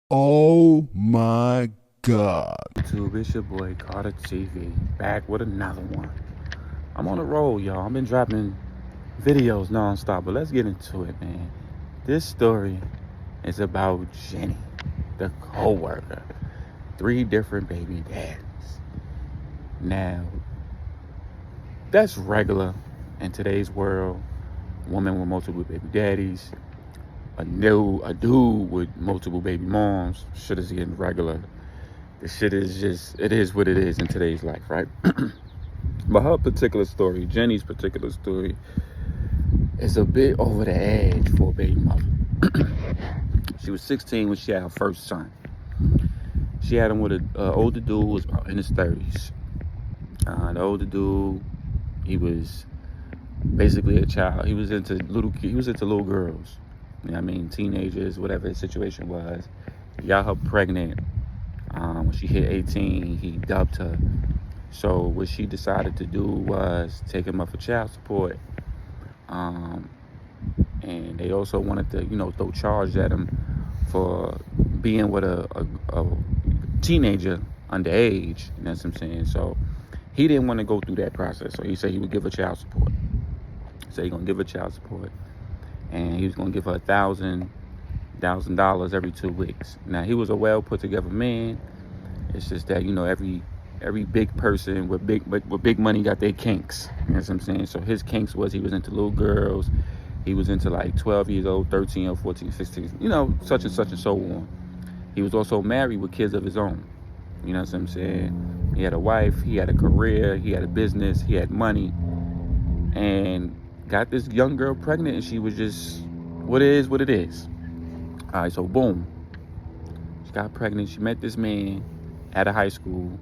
Oh my God. YouTube, it's your boy Carter TV, back with another one. I'm on a roll, y'all. I've been dropping videos non-stop, but let's get into it, man. This story is about Jenny, the co-worker. Three different baby daddies. Now, that's regular in today's world. Woman with multiple baby daddies, a dude with multiple baby moms. Shit is getting regular. The shit is just, it is what it is in today's life, right? But her particular story, Jenny's particular story, is a bit over the edge for a baby mother. She was 16 when she had her first son. She had him with an older dude who was about in his 30s. The older dude, he was basically a child. He was into little girls. You know what I mean? Teenagers, whatever the situation was. He got her pregnant. When she hit 18, he dubbed her. So what she decided to do was take him up for child support. And they also wanted to, throw charge at him for being with a teenager underage. You know what I'm saying? So he didn't want to go through that process. So he said he would give her child support. So he's gonna give her child support, and he was gonna give her $1,000 every 2 weeks. Now he was a well put together man. It's just that every big person with big money got their kinks. You know what I'm saying? So his kinks was he was into little girls. He was into like 12 years old, 13 or 14, 16, such and such and so on. He was also married with kids of his own. You know what I'm saying? He had a wife, he had a career, he had a business, he had money, and got this young girl pregnant, and she was just what it is. All right, so boom. She got pregnant. She met this man at the high school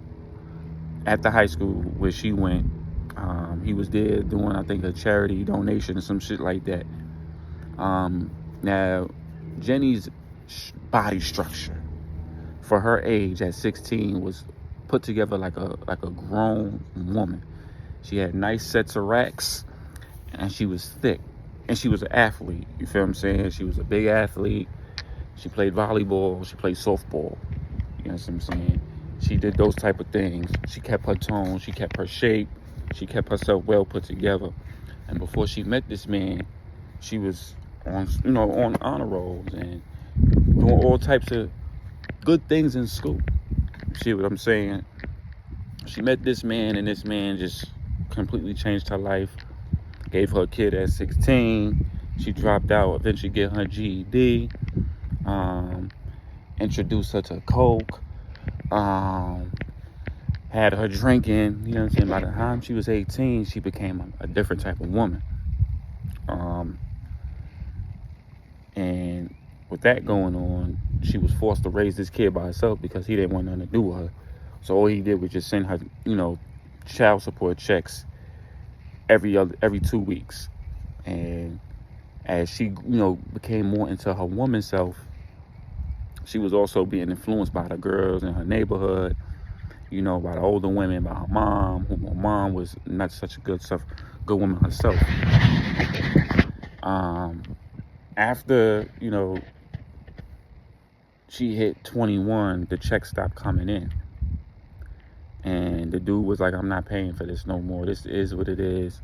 where she went. He was there doing, I think, a charity donation or some shit like that. Now, Jenny's body structure for her age at 16 was put together like a grown woman. She had nice sets of racks, and she was thick, and she was an athlete. You feel what I'm saying? She was a big athlete. She played volleyball. She played softball. You know what I'm saying? She did those type of things. She kept her tone. She kept her shape. She kept herself well put together. And before she met this man, she was on honor rolls and doing all types of good things in school. See what I'm saying? She met this man, and this man just completely changed her life. Gave her a kid at 16. She dropped out, eventually get her GED. Introduced her to coke. Had her drinking. You know what I'm saying? By the time she was 18, she became a different type of woman. And with that going on, she was forced to raise this kid by herself because he didn't want nothing to do with her. So all he did was just send her, child support checks every 2 weeks. And as she, became more into her woman self, she was also being influenced by the girls in her neighborhood, by the older women, by her mom, who her mom was not such a good woman herself. After, she hit 21, the check stopped coming in. And the dude was like, I'm not paying for this no more. This is what it is.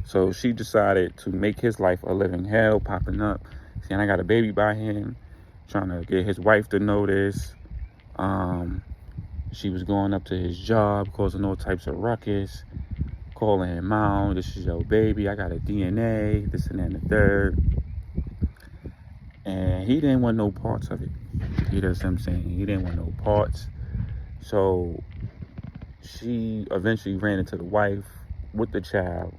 So she decided to make his life a living hell, popping up, saying I got a baby by him, trying to get his wife to know this. She was going up to his job, causing all types of ruckus, calling him out. This is your baby. I got a DNA, this and that and the third. And he didn't want no parts of it. You know what I'm saying? He didn't want no parts. So she eventually ran into the wife with the child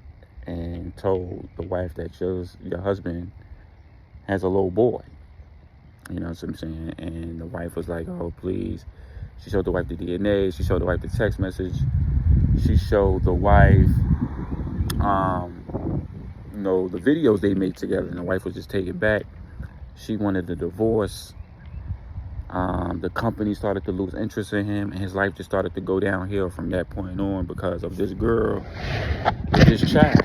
and told the wife that your husband has a little boy. You know what I'm saying? And the wife was like, oh, please. She showed the wife the DNA. She showed the wife the text message. She showed the wife, the videos they made together. And the wife was just taken back. She wanted the divorce. The company started to lose interest in him, and his life just started to go downhill from that point on because of this girl with this child.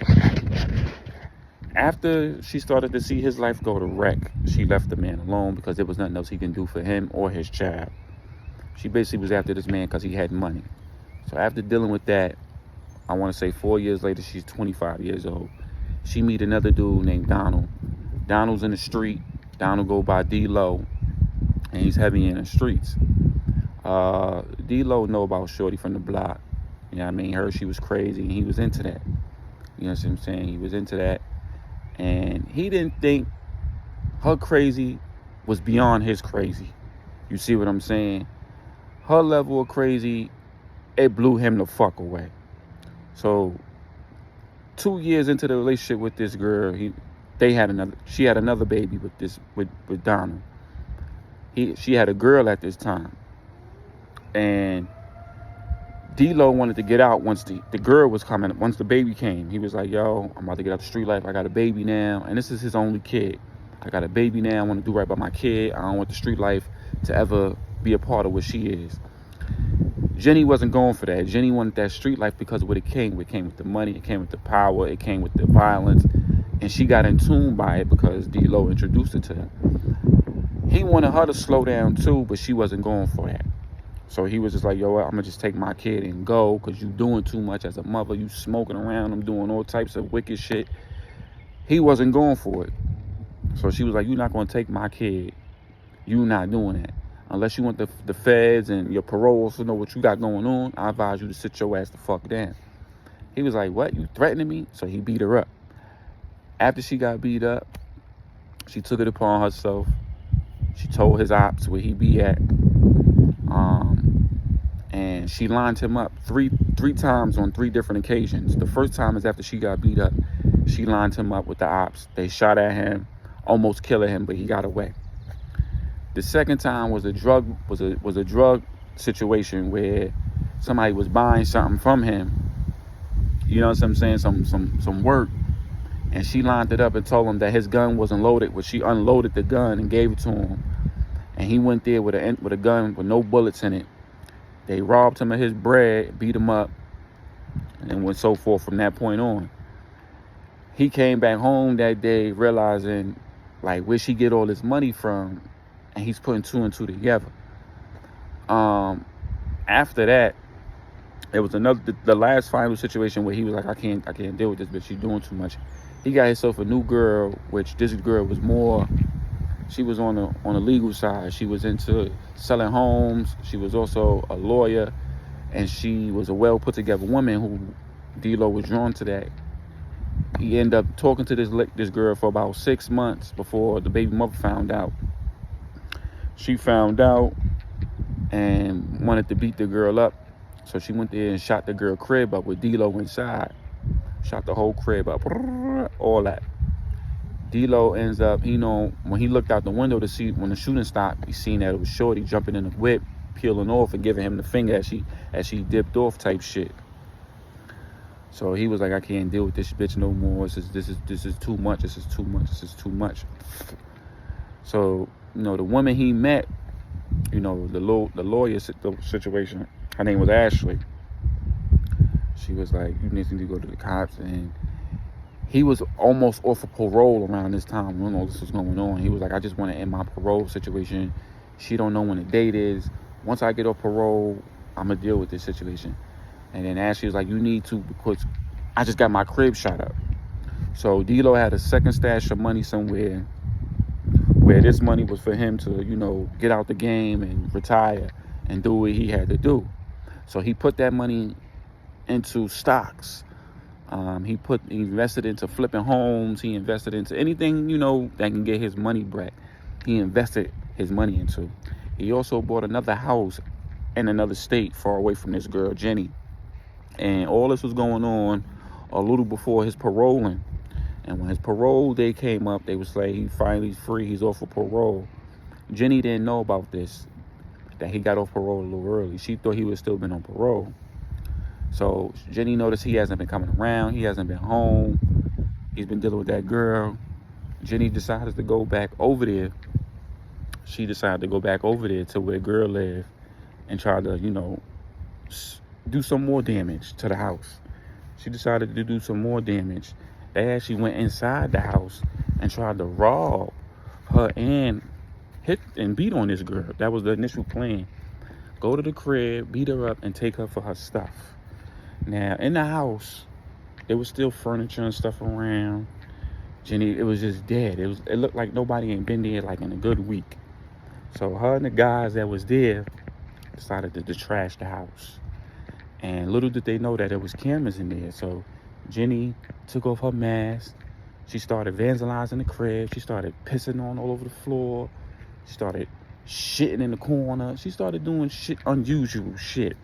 After she started to see his life go to wreck, she left the man alone because there was nothing else he can do for him or his child. She basically was after this man because he had money. So after dealing with that, I want to say 4 years later, she's 25 years old. She meet another dude named Donald. Donald's in the street. Donald go by D-Lo, and he's heavy in the streets. D-Lo know about Shorty from the block. You know what I mean? Heard she was crazy, and he was into that. You know what I'm saying? He was into that. And he didn't think her crazy was beyond his crazy. You see what I'm saying? Her level of crazy, it blew him the fuck away. So 2 years into the relationship with this girl, she had another baby with Donald. She had a girl at this time. And D-Lo wanted to get out once the girl was coming, once the baby came. He was like, yo, I'm about to get out the street life. I got a baby now. And this is his only kid. I got a baby now. I want to do right by my kid. I don't want the street life to ever be a part of what she is. Jenny wasn't going for that. Jenny wanted that street life because of what it came with. It came with the money. It came with the power. It came with the violence. And she got in tune by it because D-Lo introduced it to her. He wanted her to slow down too, but she wasn't going for that. So he was just like, yo, I'm going to just take my kid and go because you doing too much as a mother. You smoking around. I'm doing all types of wicked shit. He wasn't going for it. So she was like, you're not going to take my kid. You're not doing that. Unless you want the feds and your paroles to know what you got going on, I advise you to sit your ass the fuck down. He was like, what? You threatening me? So he beat her up. After she got beat up, she took it upon herself. She told his ops where he be at. And she lined him up three times on 3 different occasions. The first time is after she got beat up. She lined him up with the ops. They shot at him, almost killing him, but he got away. The second time was a drug situation where somebody was buying something from him. You know what I'm saying? Some work. And she lined it up and told him that his gun wasn't loaded. Well, she unloaded the gun and gave it to him. And he went there with a gun with no bullets in it. They robbed him of his bread, beat him up, and went so forth from that point on. He came back home that day realizing, like, where she get all this money from, and he's putting 2 and 2 together. After that, it was the last final situation where he was like, I can't deal with this bitch. She's doing too much. He got himself a new girl, which this girl was more. She was on the legal side. She was into selling homes. She was also a lawyer, and she was a well put together woman who D-Lo was drawn to that. He ended up talking to this girl for about 6 months before the baby mother found out. She found out and wanted to beat the girl up, so she went there and shot the girl crib up with D-Lo inside. Shot the whole crib up, all that. D-Lo ends up, when he looked out the window to see when the shooting stopped, he seen that it was Shorty jumping in the whip, peeling off and giving him the finger as she dipped off type shit. So he was like, I can't deal with this bitch no more. This is too much. This is too much. This is too much. So, the woman he met, the lawyer situation, her name was Ashley. She was like, you need to go to the cops. And he was almost off of parole around this time when all this was going on. He was like, I just want to end my parole situation. She don't know when the date is. Once I get off parole, I'm going to deal with this situation. And then Ashley was like, you need to, because I just got my crib shot up. So D-Lo had a second stash of money somewhere where this money was for him to, get out the game and retire and do what he had to do. So he put that money into stocks. He invested into flipping homes. He invested into anything, that can get his money back. He invested his money into. He also bought another house in another state far away from this girl, Jenny. And all this was going on a little before his paroling. And when his parole day came up, they was like, he finally free. He's off of parole. Jenny didn't know about this, that he got off parole a little early. She thought he would still been on parole. So Jenny noticed he hasn't been coming around. He hasn't been home. He's been dealing with that girl. Jenny decided to go back over there. She decided to go back over there to where the girl lived and try to, do some more damage to the house. She decided to do some more damage. They actually went inside the house and tried to rob her and hit and beat on this girl. That was the initial plan. Go to the crib, beat her up, and take her for her stuff. Now, in the house, there was still furniture and stuff around. Jenny, it was just dead. It looked like nobody ain't been there like in a good week. So her and the guys that was there decided to trash the house. And little did they know that there was cameras in there. So Jenny took off her mask. She started vandalizing the crib. She started pissing on all over the floor. She started shitting in the corner. She started doing shit, unusual shit.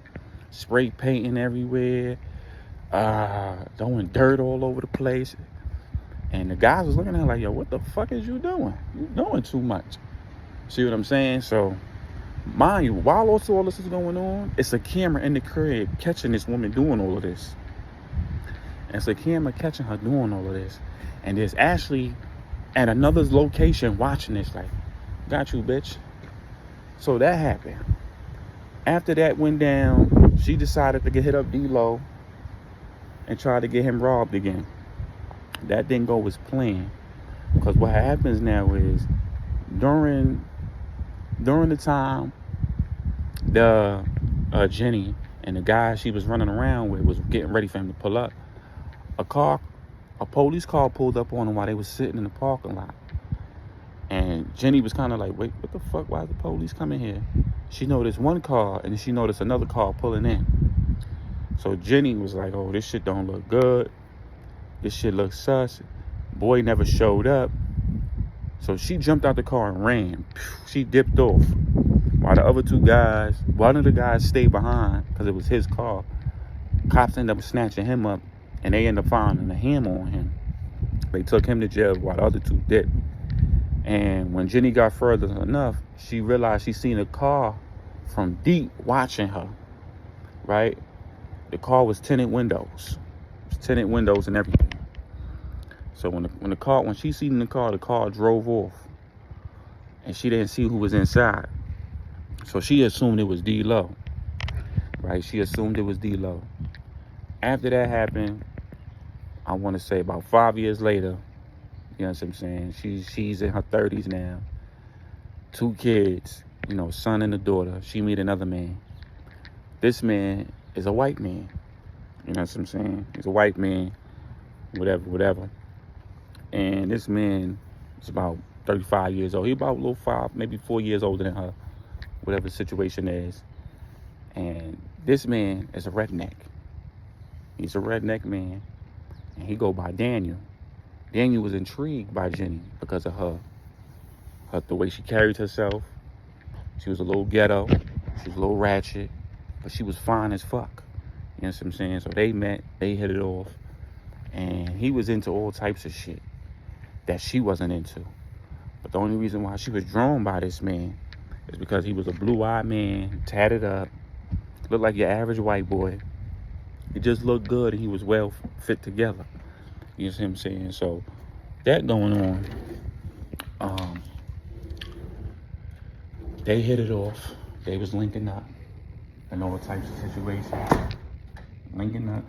Spray painting everywhere. Throwing dirt all over the place. And the guys was looking at her like, yo, what the fuck is you doing? You doing too much. See what I'm saying? So, mind you, while also all this is going on, it's a camera in the crib catching this woman doing all of this. And it's a camera catching her doing all of this. And there's Ashley at another location watching this like, got you, bitch. So that happened. After that went down, she decided to get hit up D-Lo and try to get him robbed again. That didn't go as planned. Because what happens now is during the time the Jenny and the guy she was running around with was getting ready for him to pull up, a police car pulled up on them while they was sitting in the parking lot. And Jenny was kind of like, wait, what the fuck? Why is the police coming here? She noticed one car, and then she noticed another car pulling in. So Jenny was like, oh, this shit don't look good. This shit looks sus. Boy never showed up. So she jumped out the car and ran. She dipped off. While the other two guys, one of the guys stayed behind because it was his car. Cops ended up snatching him up, and they ended up finding a hammer on him. They took him to jail while the other two dipped. And when Jenny got further enough, she realized she seen a car from deep watching her, right? The car was tinted windows. It was tinted windows and everything. So when she seen the car drove off. And she didn't see who was inside. So she assumed it was D-Lo, right? She assumed it was D-Lo. After that happened, I want to say about 5 years later, you know what I'm saying? She's in her 30s now. 2 kids, son and a daughter. She meet another man. This man is a white man. You know what I'm saying? He's a white man, whatever. And this man is about 35 years old. He about a little 5, maybe 4 years older than her, whatever the situation is. And this man is a redneck. He's a redneck man. And he go by Daniel. Daniel was intrigued by Jenny because of her the way she carried herself. She was a little ghetto. She was a little ratchet. But she was fine as fuck. You know what I'm saying? So they met. They hit it off. And he was into all types of shit that she wasn't into. But the only reason why she was drawn by this man is because he was a blue-eyed man, tatted up, looked like your average white boy. He just looked good and he was well fit together. You know what I'm saying? So that going on. They hit it off. They was linking up in all types of situations. Linking up.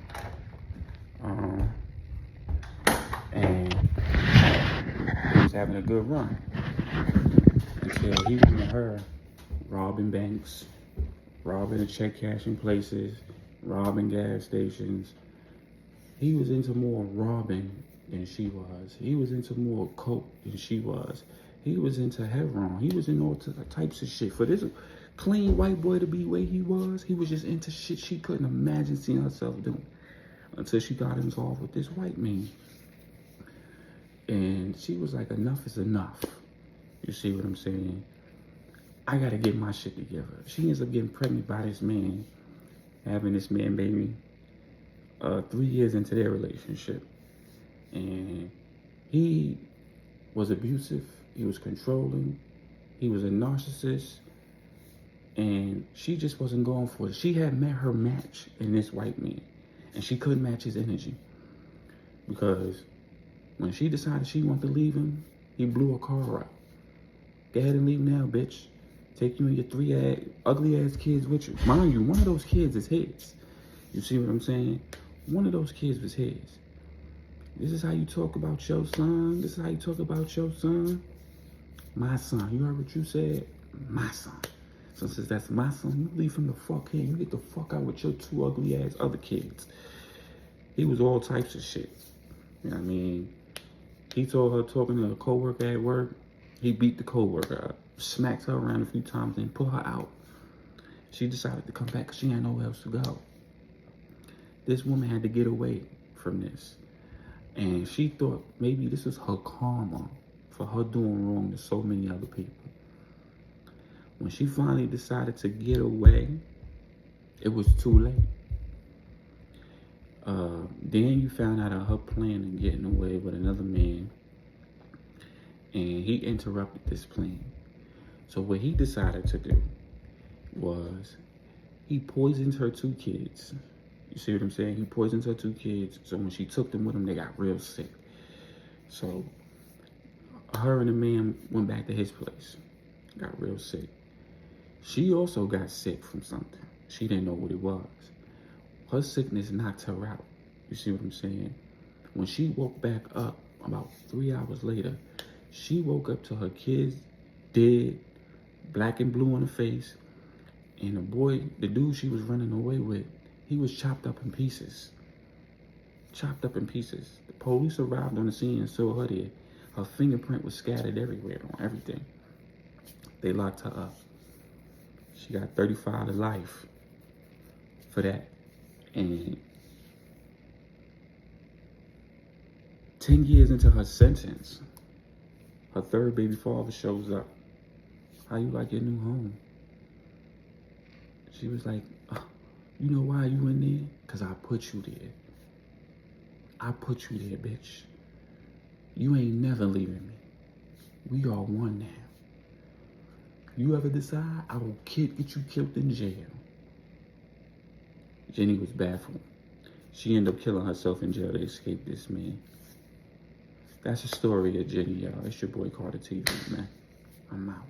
And he was having a good run until he went to her robbing banks, robbing the check cashing places, robbing gas stations. He was into more robbing than she was. He was into more coke than she was. He was into heroin. He was in all types of shit. For this clean white boy to be where he was just into shit she couldn't imagine seeing herself doing until she got involved with this white man. And she was like, enough is enough. You see what I'm saying? I gotta get my shit together. She ends up getting pregnant by this man, having this man baby 3 years into their relationship. And he was abusive. He was controlling. He was a narcissist. And she just wasn't going for it. She had met her match in this white man. And she couldn't match his energy. Because when she decided she wanted to leave him, he blew her car up. Go ahead and leave now, bitch. Take you and your 3 ugly-ass kids with you. Mind you, one of those kids is his. You see what I'm saying? One of those kids was his. This is how you talk about your son? This is how you talk about your son? My son. You heard what you said? My son. So since that's my son, you leave him the fuck here. You get the fuck out with your two ugly ass other kids. He was all types of shit. You know what I mean? He told her talking to a coworker at work, he beat the coworker up, smacked her around a few times, and put her out. She decided to come back because she had nowhere else to go. This woman had to get away from this. And she thought maybe this was her karma for her doing wrong to so many other people. When she finally decided to get away, it was too late. Then you found out of her plan of getting away with another man, and he interrupted this plan. So what he decided to do was he poisoned her two kids. You see what I'm saying? He poisoned her two kids, so when she took them with him, they got real sick. So her and the man went back to his place, got real sick. She also got sick from something. She didn't know what it was. Her sickness knocked her out. You see what I'm saying? When she woke back up about 3 hours later, she woke up to her kids dead, black and blue in the face, and the dude she was running away with, he was chopped up in pieces. Chopped up in pieces. The police arrived on the scene and saw her there. Her fingerprint was scattered everywhere on everything. They locked her up. She got 35 to life for that. And 10 years into her sentence, her third baby father shows up. How you like your new home? She was like, oh, you know why you in there? Because I put you there. I put you there, bitch. You ain't never leaving me. We are one now. You ever decide, I will get you killed in jail. Jenny was baffled. She ended up killing herself in jail to escape this man. That's the story of Jenny, y'all. It's your boy Carter TV, man. I'm out.